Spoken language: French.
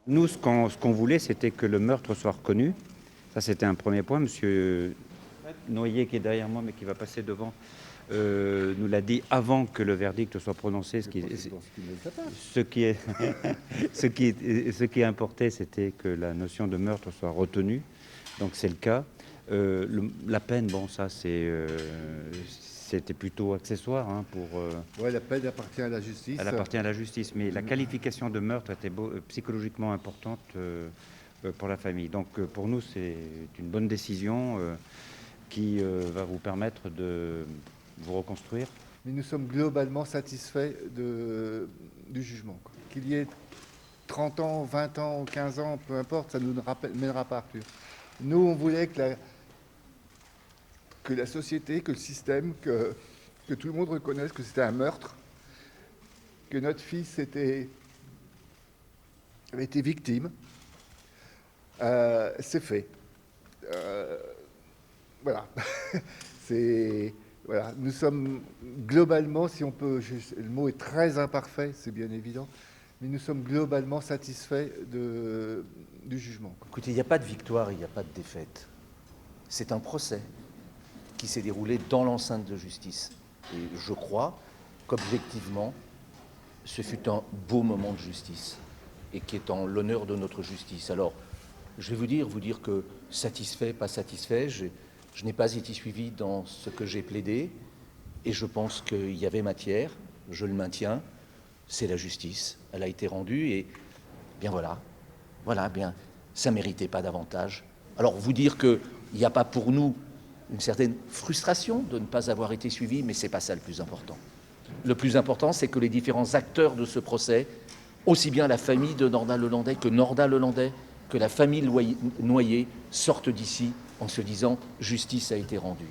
Nous, ce qu'on voulait, c'était que le meurtre soit reconnu. Ça, c'était un premier point. Monsieur Noyer, qui est derrière moi, mais qui va passer devant, nous l'a dit avant que le verdict soit prononcé. Ce qui importait, c'était que la notion de meurtre soit retenue. Donc c'est le cas. La peine, bon, ça, c'était plutôt accessoire pour. Ouais, la peine appartient à la justice. Elle appartient à la justice, mais la qualification de meurtre était psychologiquement importante pour la famille. Donc pour nous, c'est une bonne décision qui va vous permettre de vous reconstruire. Mais nous sommes globalement satisfaits du jugement. Qu'il y ait 30 ans, 20 ans, 15 ans, peu importe, ça ne nous mènera pas, Arthur. Nous, on voulait que la société, que le système, que tout le monde reconnaisse que c'était un meurtre, que notre fils avait été victime. C'est fait. Voilà. Voilà. Nous sommes globalement, si on peut, le mot est très imparfait, c'est bien évident, mais nous sommes globalement satisfaits du jugement. Écoutez, il n'y a pas de victoire, il n'y a pas de défaite. C'est un procès qui s'est déroulé dans l'enceinte de justice. Et je crois qu'objectivement, ce fut un beau moment de justice et qui est en l'honneur de notre justice. Alors, je vais vous dire que satisfait, pas satisfait, je n'ai pas été suivi dans ce que j'ai plaidé et je pense qu'il y avait matière, je le maintiens, c'est la justice, elle a été rendue et bien voilà, bien, ça ne méritait pas davantage. Alors, vous dire qu'il n'y a pas pour nous une certaine frustration de ne pas avoir été suivi, mais ce n'est pas ça le plus important. Le plus important, c'est que les différents acteurs de ce procès, aussi bien la famille de Nordal-Lelandais que Nordal-Lelandais, que la famille Noyer, sortent d'ici en se disant « justice a été rendue ».